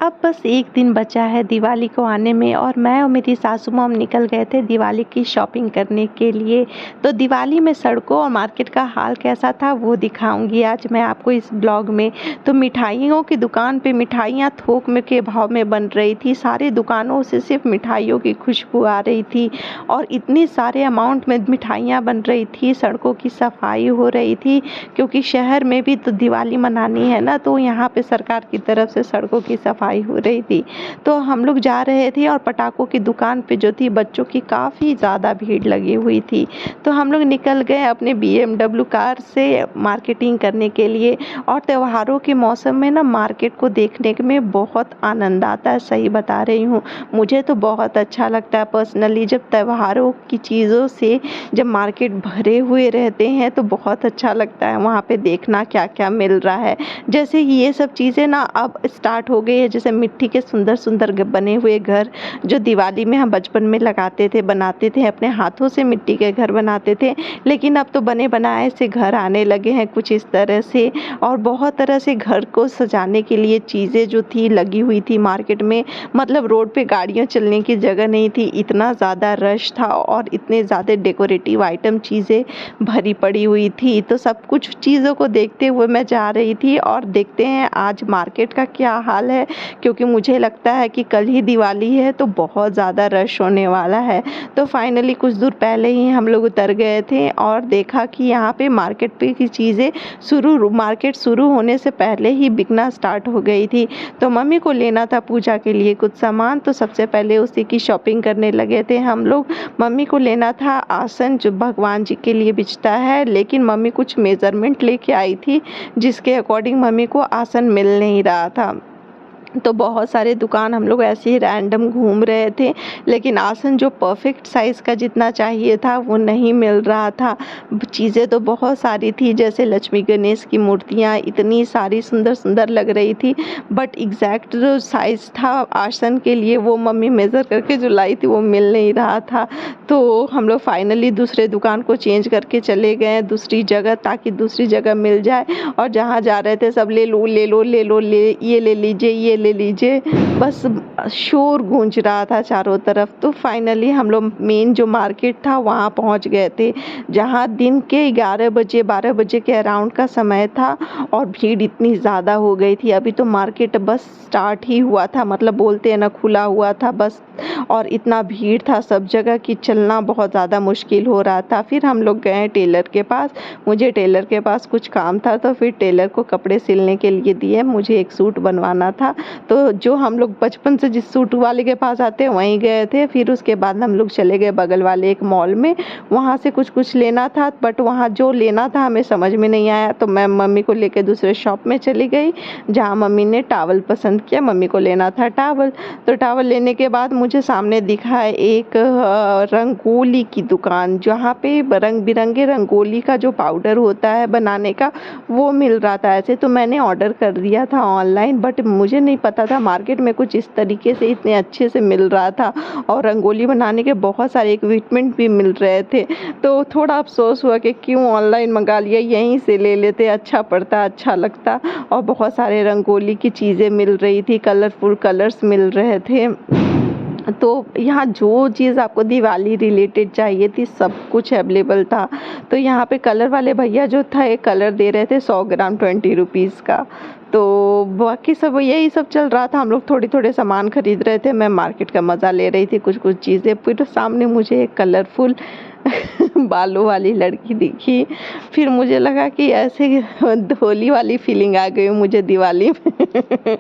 अब बस 1 दिन बचा है दिवाली को आने में और मैं और मेरी सासू माँ निकल गए थे दिवाली की शॉपिंग करने के लिए। तो दिवाली में सड़कों और मार्केट का हाल कैसा था वो दिखाऊँगी आज मैं आपको इस ब्लॉग में। तो मिठाइयों की दुकान पे मिठाइयाँ थोक में के भाव में बन रही थी। सारी दुकानों से सिर्फ मिठाइयों की खुशबू आ रही थी और इतनी सारे अमाउंट में मिठाइयाँ बन रही थी। सड़कों की सफाई हो रही थी क्योंकि शहर में भी तो दिवाली मनानी है ना, तो यहाँ पे सरकार की तरफ से सड़कों की सफाई हो रही थी। तो हम लोग जा रहे थे और पटाखों की दुकान पे जो थी बच्चों की काफ़ी ज़्यादा भीड़ लगी हुई थी। तो हम लोग निकल गए अपने BMW कार से मार्केटिंग करने के लिए। और त्योहारों के मौसम में ना मार्केट को देखने में बहुत आनंद आता है, सही बता रही हूँ। मुझे तो बहुत अच्छा लगता है पर्सनली, जब त्योहारों की चीज़ों से जब मार्केट भरे हुए रहते हैं तो बहुत अच्छा लगता है वहाँ पे देखना क्या क्या मिल रहा है। जैसे ये सब चीज़ें ना अब स्टार्ट हो गई है, जैसे मिट्टी के सुंदर सुंदर बने हुए घर जो दिवाली में हम बचपन में लगाते थे, बनाते थे, अपने हाथों से मिट्टी के घर बनाते थे। लेकिन अब तो बने बनाए से घर आने लगे हैं कुछ इस तरह से। और बहुत तरह से घर को सजाने के लिए चीज़ें जो थी लगी हुई थी मार्केट में। मतलब रोड पे गाड़ियाँ चलने की जगह नहीं थी, इतना ज़्यादा रश था और इतने ज़्यादा डेकोरेटिव आइटम चीज़ें भरी पड़ी हुई थी। तो सब कुछ चीज़ों को देखते हुए मैं जा रही थी और देखते हैं आज मार्केट का क्या हाल है, क्योंकि मुझे लगता है कि कल ही दिवाली है तो बहुत ज़्यादा रश होने वाला है। तो फाइनली कुछ दूर पहले ही हम लोग उतर गए थे और देखा कि यहाँ पे मार्केट पे की चीज़ें मार्केट शुरू होने से पहले ही बिकना स्टार्ट हो गई थी। तो मम्मी को लेना था पूजा के लिए कुछ सामान, तो सबसे पहले उसी की शॉपिंग करने लगे थे हम लोग। मम्मी को लेना था आसन जो भगवान जी के लिए बिचता है, लेकिन मम्मी कुछ मेज़रमेंट लेके आई थी जिसके अकॉर्डिंग मम्मी को आसन मिल नहीं रहा था। तो बहुत सारे दुकान हम लोग ऐसे ही रैंडम घूम रहे थे, लेकिन आसन जो परफेक्ट साइज़ का जितना चाहिए था वो नहीं मिल रहा था। चीज़ें तो बहुत सारी थी, जैसे लक्ष्मी गणेश की मूर्तियाँ इतनी सारी सुंदर सुंदर लग रही थी, बट एग्जैक्ट जो साइज़ था आसन के लिए वो मम्मी मेज़र करके जो लाई थी वो मिल नहीं रहा था। तो हम लोग फाइनली दूसरे दुकान को चेंज करके चले गए दूसरी जगह, ताकि दूसरी जगह मिल जाए। और जहाँ जा रहे थे सब ले लो ले लो ले लो ये ले लीजिए ये ले लीजिए, बस शोर गूंज रहा था चारों तरफ। तो फाइनली हम लोग मेन जो मार्केट था वहाँ पहुँच गए थे, जहाँ दिन के 11 बजे 12 बजे के अराउंड का समय था और भीड़ इतनी ज़्यादा हो गई थी। अभी तो मार्केट बस स्टार्ट ही हुआ था, मतलब बोलते हैं ना खुला हुआ था बस, और इतना भीड़ था सब जगह कि चलना बहुत ज़्यादा मुश्किल हो रहा था। फिर हम लोग गए टेलर के पास, मुझे टेलर के पास कुछ काम था तो फिर टेलर को कपड़े सिलने के लिए दिए। मुझे एक सूट बनवाना था, तो जो हम लोग बचपन से जिस सूट वाले के पास आते हैं वहीं गए थे। फिर उसके बाद हम लोग चले गए बगल वाले एक मॉल में, वहाँ से कुछ लेना था, बट वहाँ जो लेना था हमें समझ में नहीं आया। तो मैं मम्मी को लेकर दूसरे शॉप में चली गई जहाँ मम्मी ने टावल पसंद किया, मम्मी को लेना था टावल। तो टावल लेने के बाद मुझे सामने दिखा है एक रंगोली की दुकान, जहाँ पे रंग बिरंगे रंगोली का जो पाउडर होता है बनाने का वो मिल रहा था। ऐसे तो मैंने ऑर्डर कर दिया था ऑनलाइन, बट मुझे नहीं पता था मार्केट में कुछ इस तरीके से इतने अच्छे से मिल रहा था और रंगोली बनाने के बहुत सारे इक्विपमेंट भी मिल रहे थे। तो थोड़ा अफसोस हुआ कि क्यों ऑनलाइन मंगा लिया, यहीं से ले लेते, अच्छा पड़ता अच्छा लगता। और बहुत सारे रंगोली की चीज़ें मिल रही थी, कलरफुल कलर्स मिल रहे थे। तो यहाँ जो चीज़ आपको दिवाली रिलेटेड चाहिए थी सब कुछ अवेलेबल था। तो यहाँ पे कलर वाले भैया जो था एक कलर दे रहे थे 100 ग्राम 20 रुपीज़ का। तो बाकी सब यही सब चल रहा था, हम लोग थोड़े थोड़े सामान खरीद रहे थे, मैं मार्केट का मज़ा ले रही थी कुछ कुछ चीज़ें। फिर सामने मुझे एक कलरफुल बालों वाली लड़की दिखी, फिर मुझे लगा कि ऐसे होली वाली फीलिंग आ गई मुझे दिवाली में।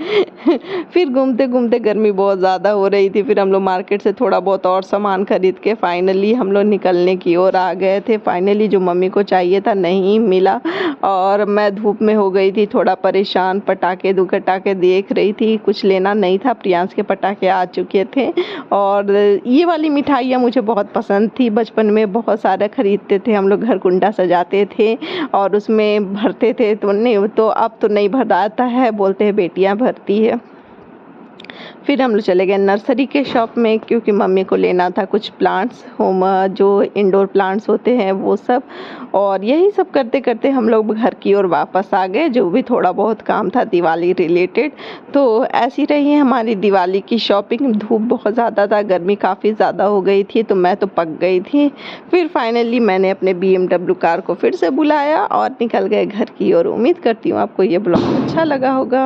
फिर घूमते घूमते गर्मी बहुत ज़्यादा हो रही थी, फिर हम लोग मार्केट से थोड़ा बहुत और सामान खरीद के फाइनली हम लोग निकलने की ओर आ गए थे। फाइनली जो मम्मी को चाहिए था नहीं मिला और मैं धूप में हो गई थी थोड़ा परेशान, पटाखे दुखटाखे देख रही थी, कुछ लेना नहीं था, प्रियांश के पटाखे आ चुके थे। और ये वाली मिठाइयाँ मुझे बहुत पसंद थी, बचपन में बहुत सारे खरीदते थे हम लोग, घर कुंडा सजाते थे और उसमें भरते थे। तो नहीं, तो अब तो नहीं भराता है, बोलते हैं बेटियां भरती है। फिर हम लोग चले गए नर्सरी के शॉप में, क्योंकि मम्मी को लेना था कुछ प्लांट्स, होम जो इंडोर प्लांट्स होते हैं वो सब। और यही सब करते करते हम लोग घर की ओर वापस आ गए, जो भी थोड़ा बहुत काम था दिवाली रिलेटेड। तो ऐसी रही है हमारी दिवाली की शॉपिंग। धूप बहुत ज़्यादा था, गर्मी काफ़ी ज़्यादा हो गई थी, तो मैं तो पक गई थी। फिर फाइनली मैंने अपने BMW कार को फिर से बुलाया और निकल गए घर की ओर। उम्मीद करती हूँ आपको ये ब्लॉग अच्छा लगा होगा।